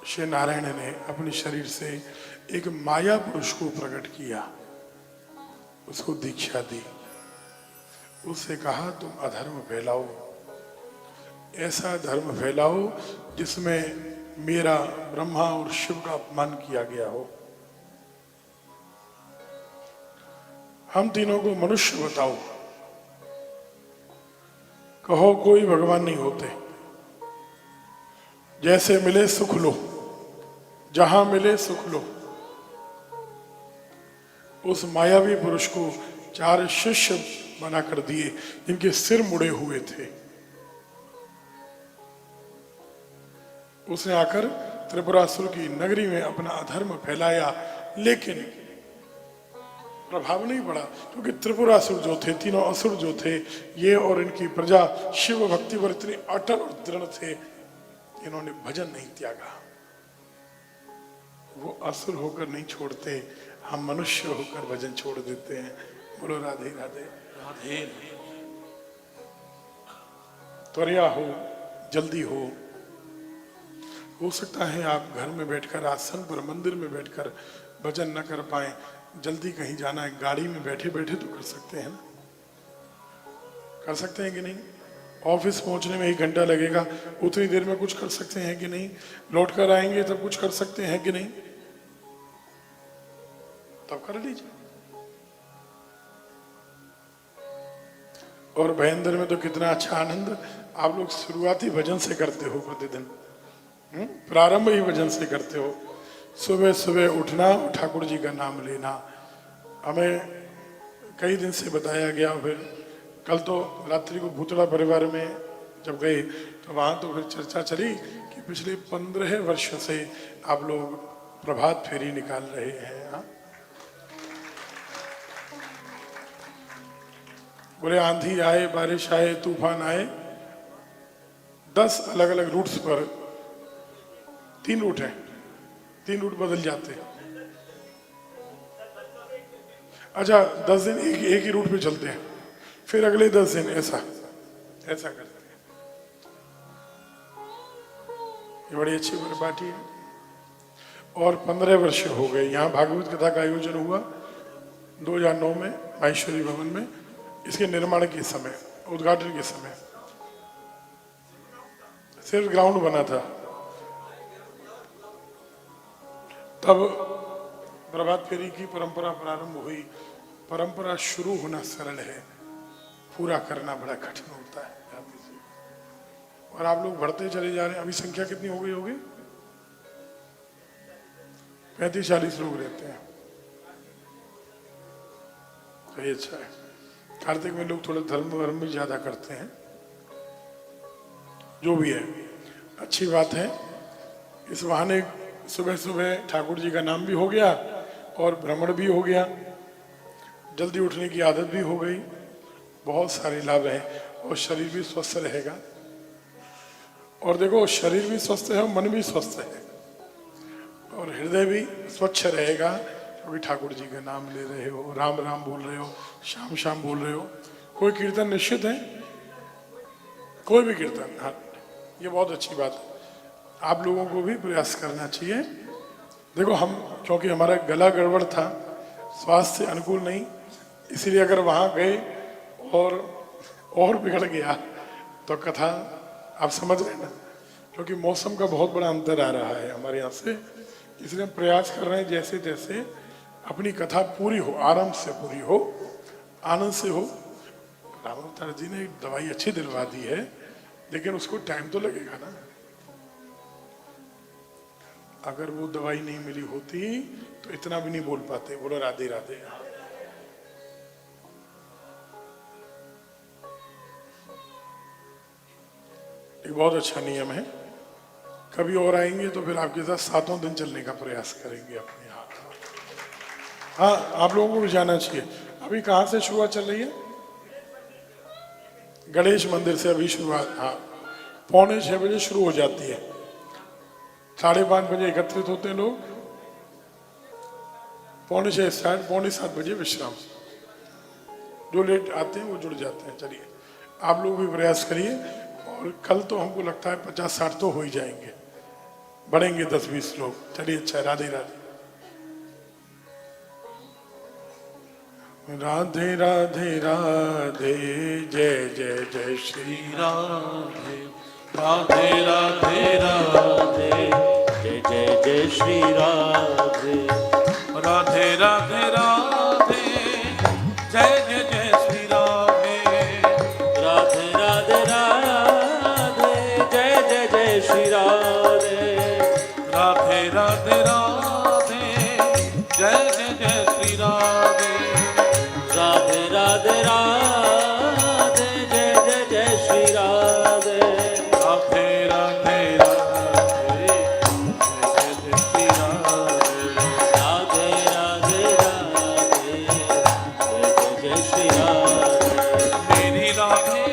श्री नारायण ने अपने शरीर से एक माया पुरुष को प्रकट किया, उसको दीक्षा दी, उससे कहा तुम अधर्म फैलाओ, ऐसा धर्म फैलाओ जिसमें मेरा ब्रह्मा और शिव का अपमान किया गया हो। हम तीनों को मनुष्य बताओ, कहो कोई भगवान नहीं होते, जैसे मिले सुख लो, जहां मिले सुख लो। उस मायावी पुरुष को 4 शिष्य बना कर दिए जिनके सिर मुड़े हुए थे। उसने आकर त्रिपुरासुर की नगरी में अपना अधर्म फैलाया, लेकिन प्रभाव नहीं पड़ा, क्योंकि त्रिपुरासुर जो थे, तीनों असुर जो थे, ये और इनकी प्रजा शिव भक्ति पर इतनी अटल और दृढ़ थे, इन्होंने भजन नहीं त्यागा। वो असुर होकर नहीं छोड़ते, हम मनुष्य होकर भजन छोड़ देते हैं। बोलो राधे राधे राधे। त्वरिया हो, जल्दी हो सकता है आप घर में बैठकर, आसन पर, मंदिर में बैठकर भजन न कर पाए, जल्दी कहीं जाना है, गाड़ी में बैठे बैठे तो कर सकते हैं ना, कर सकते हैं कि नहीं? ऑफिस पहुंचने में 1 घंटा लगेगा, उतनी देर में कुछ कर सकते हैं कि नहीं? लौट कर आएंगे तब कुछ कर सकते हैं कि नहीं? तब कर लीजिए। और भयंदर में तो कितना अच्छा आनंद आप लोग शुरुआती भजन से करते हो, प्रतिदिन प्रारंभ ही भजन से करते हो। सुबह सुबह उठना, ठाकुर जी का नाम लेना। हमें कई दिन से बताया गया, फिर कल तो रात्रि को भूतड़ा परिवार में जब गए तो वहां तो फिर चर्चा चली कि पिछले 15 वर्ष से आप लोग प्रभात फेरी निकाल रहे हैं। हाँ? बोले आंधी आए, बारिश आए, तूफान आए, 10 अलग अलग रूट्स पर, 3 रूट हैं, 3 रूट बदल जाते हैं। अच्छा, 10 दिन एक ही रूट पे चलते हैं, फिर अगले 10 दिन ऐसा करते हैं। ये बड़ी अच्छी परिपाटी है। और 15 वर्ष हो गए। यहाँ भागवत कथा का आयोजन हुआ 2009 में माहेश्वरी भवन में, इसके निर्माण के समय, उद्घाटन के समय सिर्फ ग्राउंड बना था। तब प्रभात फेरी की परंपरा प्रारंभ हुई। परंपरा शुरू होना सरल है, पूरा करना बड़ा कठिन होता है। और आप लोग बढ़ते चले जा रहे हैं। अभी संख्या कितनी हो गई होगी? 35-40 लोग रहते हैं, तो ये अच्छा है। कार्तिक में लोग थोड़ा धर्म भी ज्यादा करते हैं, जो भी है अच्छी बात है। इस बहाने सुबह सुबह ठाकुर जी का नाम भी हो गया और भ्रमण भी हो गया, जल्दी उठने की आदत भी हो गई, बहुत सारे लाभ हैं। और शरीर भी स्वस्थ रहेगा। और देखो, शरीर भी स्वस्थ है, मन भी स्वस्थ है, और हृदय भी स्वच्छ रहेगा, क्योंकि ठाकुर जी का नाम ले रहे हो, राम राम बोल रहे हो, शाम शाम बोल रहे हो। कोई कीर्तन निश्चित है, कोई भी कीर्तन। हाँ, ये बहुत अच्छी बात है। आप लोगों को भी प्रयास करना चाहिए। देखो, हम क्योंकि हमारा गला गड़बड़ था, स्वास्थ्य अनुकूल नहीं, इसीलिए अगर वहाँ गए और बिगड़ गया तो कथा आप समझ रहे ना, क्योंकि मौसम का बहुत बड़ा अंतर आ रहा है हमारे यहाँ से, इसलिए हम प्रयास कर रहे हैं जैसे तैसे अपनी कथा पूरी हो, आराम से पूरी हो, आनंद से हो। राम अवतार जी ने एक दवाई अच्छी दिलवा दी है, लेकिन उसको टाइम तो लगेगा ना। अगर वो दवाई नहीं मिली होती तो इतना भी नहीं बोल पाते। बोलो राधे राधे। एक बहुत अच्छा नियम है। कभी और आएंगे तो फिर आपके साथ 7 दिन चलने का प्रयास करेंगे अपने यहाँ। हाँ, आप लोगों को भी जाना चाहिए। अभी कहाँ से शुरुआत चल रही है? गणेश मंदिर से अभी शुरुआत। हाँ, 5:45 बजे शुरू हो जाती है, 5:30 बजे एकत्रित होते हैं लोग, 5:45 स्टार्ट, 6:45 बजे विश्राम। जो लेट आते हैं वो जुड़ जाते हैं। चलिए, आप लोग भी प्रयास करिए, और कल तो हमको लगता है 50-60 तो हो ही जाएंगे। बढ़ेंगे 10-20 लोग। चलिए अच्छा, राधे राधे। राधे राधे राधे, जय जय जय श्री राधे राधे राधे राधे, जय जय जय श्री राधे। राधे राधे राधे, जय जय जय श्री राधे। राधे राधे राधे, जय जय जय श्री राधे। राधे राधे राधे, जय जय जय श्री राधे। राधे राधे राधे, जय जय जय श्री राधे। राधे राधे राधे, जय जय श्री राधे। राधे राधे राधे, जय जय श्री राधे। मेरी राधे,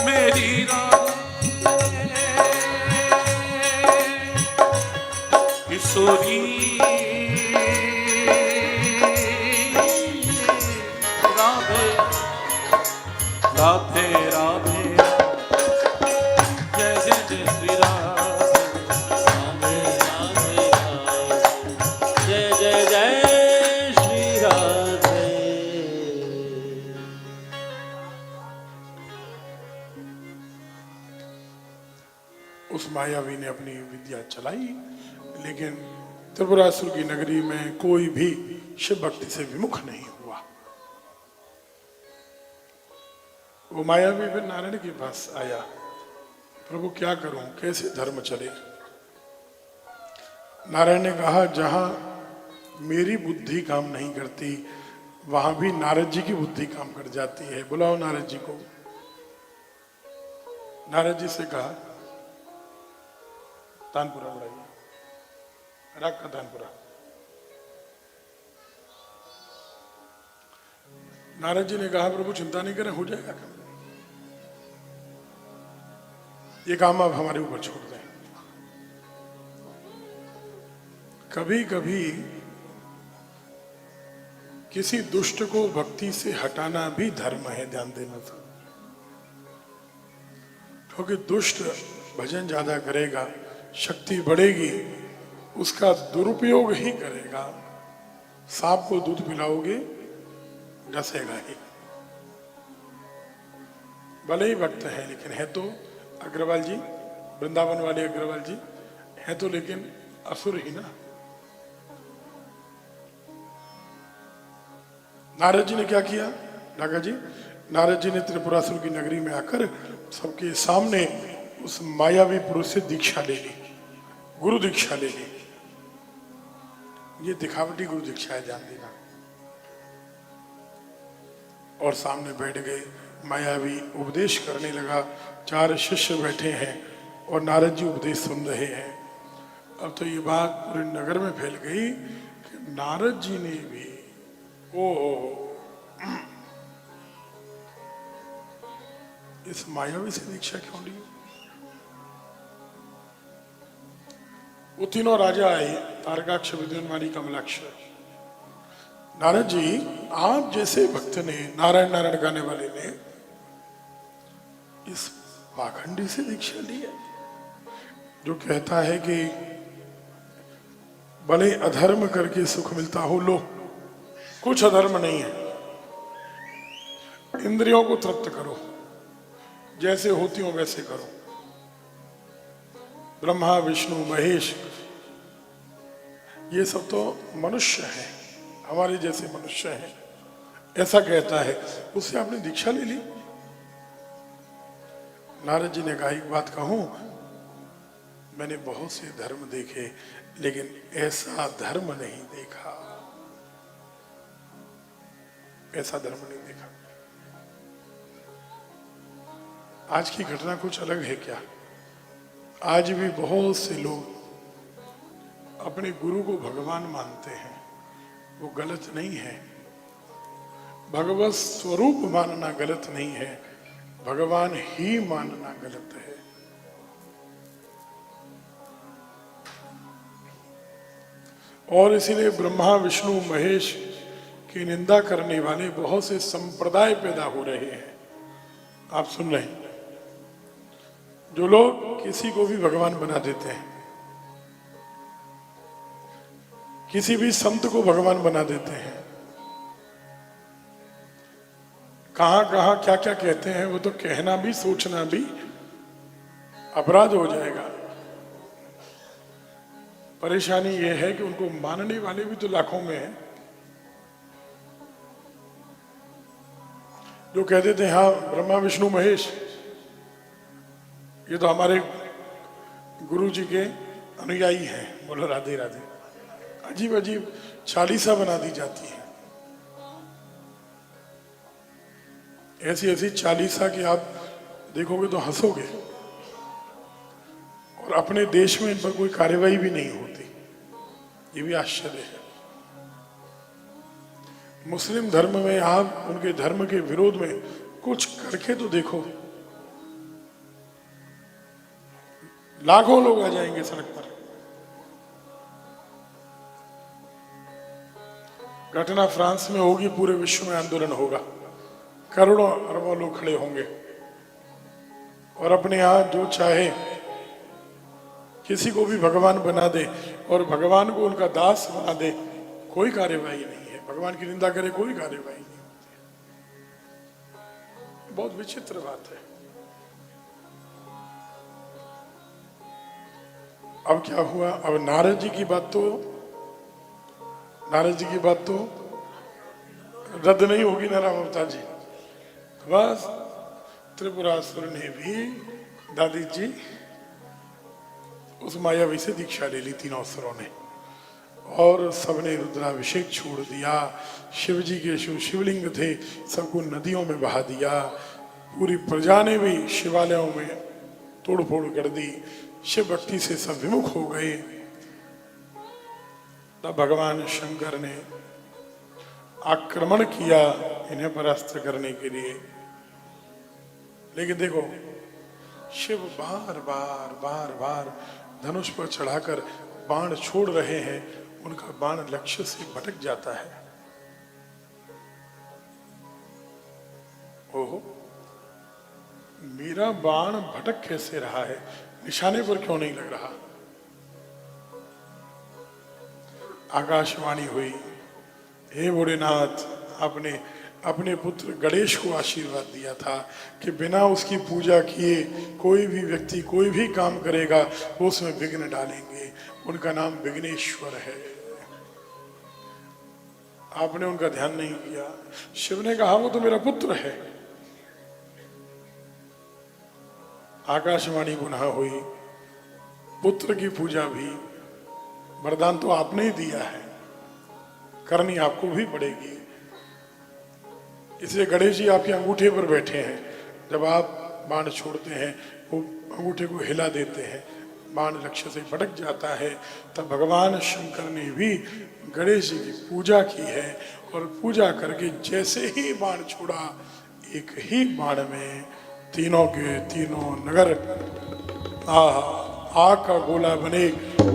मेरी राधे किशोरी राधे राधे, जय जय जय श्री राधे। राधे राधे राधे, जय जय जय श्री राधे। उस मायावी ने अपनी विद्या चलाई, लेकिन त्रिपुरासुर की नगरी में कोई भी शिव भक्ति से विमुख नहीं हुआ। वो मायावी फिर नारायण के पास आया, प्रभु क्या करूं, कैसे धर्म चले। नारायण ने कहा, जहां मेरी बुद्धि काम नहीं करती वहां भी नारद जी की बुद्धि काम कर जाती है। बुलाओ नारद जी को। नारद जी से कहा, तानपुरा बुलाइए, राग का तानपुरा। नारद जी ने कहा, प्रभु चिंता नहीं करें, हो जाएगा काम, ये काम आप हमारे ऊपर छोड़ दें। कभी कभी किसी दुष्ट को भक्ति से हटाना भी धर्म है, ध्यान देना था। क्योंकि दुष्ट भजन ज्यादा करेगा, शक्ति बढ़ेगी, उसका दुरुपयोग ही करेगा। सांप को दूध पिलाओगे डसेगा ही। भले ही भक्त है, लेकिन है तो अग्रवाल जी, वृंदावन वाले अग्रवाल जी है तो, लेकिन असुर ही ना। नारद जी ने क्या किया नागा जी? नारद जी ने त्रिपुरासुर की नगरी में आकर सबके सामने उस मायावी पुरुष से दीक्षा ले ली, गुरु दीक्षा ले ली। ये दिखावटी गुरु दीक्षा है, ध्यान देना। और सामने बैठ गए, मायावी उपदेश करने लगा। 4 शिष्य बैठे हैं और नारद जी उपदेश सुन रहे हैं। अब तो ये बात पूरे नगर में फैल गई कि नारद जी ने भी इस मायावी से दीक्षा क्यों ली? वो तीनों राजा आए, तारकाक्ष, विद्युन्मानी, कमलाक्ष। नारद जी, आप जैसे भक्त ने, नारायण नारायण गाने वाले ने इस पाखंडी से दीक्षा ली है, जो कहता है कि भले अधर्म करके सुख मिलता हो, लो, कुछ अधर्म नहीं है, इंद्रियों को तृप्त करो, जैसे होती हो वैसे करो। ब्रह्मा विष्णु महेश ये सब तो मनुष्य हैं, हमारे जैसे मनुष्य हैं, ऐसा कहता है। उससे आपने दीक्षा ले ली। नारद जी ने कहा, एक बात कहूं, मैंने बहुत से धर्म देखे, लेकिन ऐसा धर्म नहीं देखा, ऐसा धर्म नहीं देखा। आज की घटना कुछ अलग है क्या? आज भी बहुत से लोग अपने गुरु को भगवान मानते हैं, वो गलत नहीं है। भगवत स्वरूप मानना गलत नहीं है, भगवान ही मानना गलत है। और इसीलिए ब्रह्मा विष्णु महेश की निंदा करने वाले बहुत से संप्रदाय पैदा हो रहे हैं। आप सुन रहे हैं, जो लोग किसी को भी भगवान बना देते हैं, किसी भी संत को भगवान बना देते हैं, कहां कहां क्या क्या कहते हैं, वो तो कहना भी सोचना भी अपराध हो जाएगा। परेशानी ये है कि उनको मानने वाले भी तो लाखों में हैं। जो कहते थे हाँ ब्रह्मा विष्णु महेश, ये तो हमारे गुरु जी के अनुयायी हैं। बोलो राधे राधे। अजीब अजीब चालीसा बना दी जाती है, ऐसी ऐसी चालीसा कि आप देखोगे तो हंसोगे, और अपने देश में इन पर कोई कार्यवाही भी नहीं होती। ये भी आश्चर्य है। मुस्लिम धर्म में आप उनके धर्म के विरोध में कुछ करके तो देखो, लाखों लोग आ जाएंगे सड़क पर। घटना फ्रांस में होगी, पूरे विश्व में आंदोलन होगा, करोड़ों अरबों लोग खड़े होंगे, और अपने यहां जो चाहे किसी को भी भगवान बना दे और भगवान को उनका दास बना दे, कोई कार्यवाही नहीं है। भगवान की निंदा करे, कोई कार्यवाही नहीं होती है। बहुत विचित्र बात है। अब क्या हुआ? अब नारद जी की बात तो रद्द नहीं होगी ना राम अवतार जी। बस त्रिपुरासुर ने भी दादी जी उस मायावी से दीक्षा ले ली, तीनों असुरों ने, और सबने रुद्राभिषेक छोड़ दिया। शिव जी के शिवलिंग थे, सबको नदियों में बहा दिया। पूरी प्रजा ने भी शिवालयों में तोड़ फोड़ कर दी। शिव भक्ति से सब विमुख हो गए। तब भगवान शंकर ने आक्रमण किया इन्हें परास्त करने के लिए। लेकिन देखो, शिव बार बार धनुष पर चढ़ाकर बाण छोड़ रहे हैं, उनका बाण लक्ष्य से भटक जाता है। ओहो, मेरा बाण भटक कैसे रहा है, निशाने पर क्यों नहीं लग रहा? आकाशवाणी हुई, हे भोलेनाथ, आपने अपने पुत्र गणेश को आशीर्वाद दिया था कि बिना उसकी पूजा किए कोई भी व्यक्ति कोई भी काम करेगा वो उसमें विघ्न डालेंगे। उनका नाम विघ्नेश्वर है। आपने उनका ध्यान नहीं किया। शिव ने कहा वो तो मेरा पुत्र है। आकाशवाणी पुनः हुई, पुत्र की पूजा भी वरदान तो आपने ही दिया है, करनी आपको भी पड़ेगी। इसलिए गणेश जी आपके अंगूठे पर बैठे हैं। जब आप बाण छोड़ते हैं वो अंगूठे को हिला देते हैं, बाण लक्ष्य से भटक जाता है। तब भगवान शंकर ने भी गणेश जी की पूजा की है, और पूजा करके जैसे ही बाण छोड़ा, एक ही बाण में तीनों के तीनों नगर आग का गोला बने।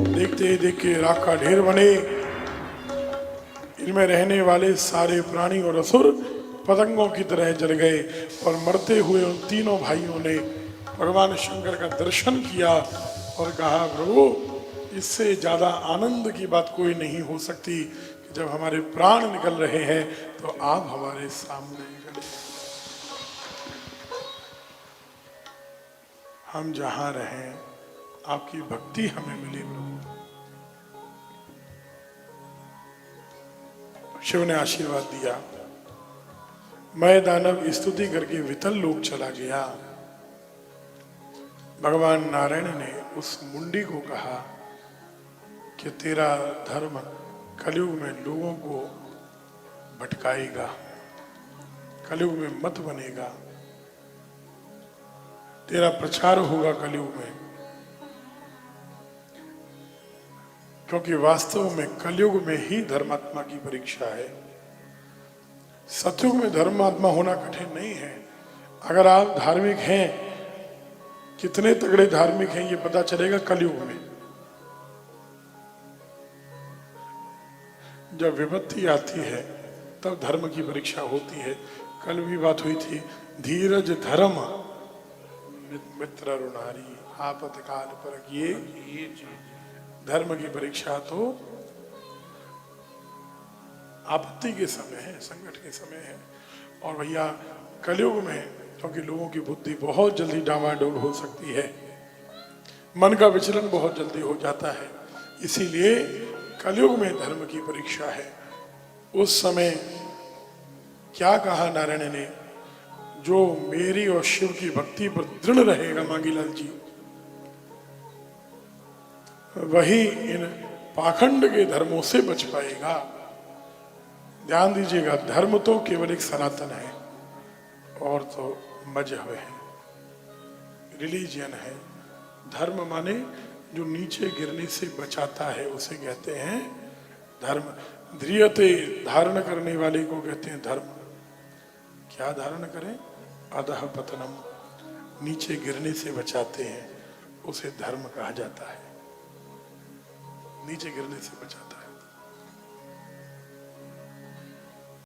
देखते ही देख के राख का ढेर बने। इनमें रहने वाले सारे प्राणी और असुर पतंगों की तरह जल गए, और मरते हुए उन तीनों भाइयों ने भगवान शंकर का दर्शन किया और कहा, प्रभु, इससे ज्यादा आनंद की बात कोई नहीं हो सकती कि जब हमारे प्राण निकल रहे हैं तो आप हमारे सामने निकले। हम जहां रहें आपकी भक्ति हमें मिले प्रभु। शिव ने आशीर्वाद दिया। मैं दानव स्तुति करके वितल लोक चला गया। भगवान नारायण ने उस मुंडी को कहा कि तेरा धर्म कलयुग में लोगों को भटकाएगा, कलयुग में मत बनेगा, तेरा प्रचार होगा कलयुग में। क्योंकि वास्तव में कलयुग में ही धर्मात्मा की परीक्षा है। सतयुग में धर्मात्मा होना कठिन नहीं है। अगर आप धार्मिक हैं, कितने तगड़े धार्मिक हैं ये पता चलेगा कलयुग में। जब विपत्ति आती है तब धर्म की परीक्षा होती है। कल भी बात हुई थी, धीरज धर्म मित्र रुणारी आपतकाल पर ये धर्म की परीक्षा तो आपत्ति के समय है, संकट के समय है। और भैया कलयुग में क्योंकि लोगों की बुद्धि बहुत जल्दी डामाडोल हो सकती है, मन का विचलन बहुत जल्दी हो जाता है, इसीलिए कलयुग में धर्म की परीक्षा है। उस समय क्या कहा नारायण ने, जो मेरी और शिव की भक्ति पर दृढ़ रहेगा मांगीलाल जी, वही इन पाखंड के धर्मों से बच पाएगा। ध्यान दीजिएगा, धर्म तो केवल एक सनातन है और तो मजहब है, रिलीजियन है। धर्म माने जो नीचे गिरने से बचाता है उसे कहते हैं धर्म। ध्रियते धारण करने वाले को कहते हैं धर्म। क्या धारण करें? अधः पतनम, नीचे गिरने से बचाते हैं, उसे धर्म कहा जाता है। नीचे गिरने से बचाता है।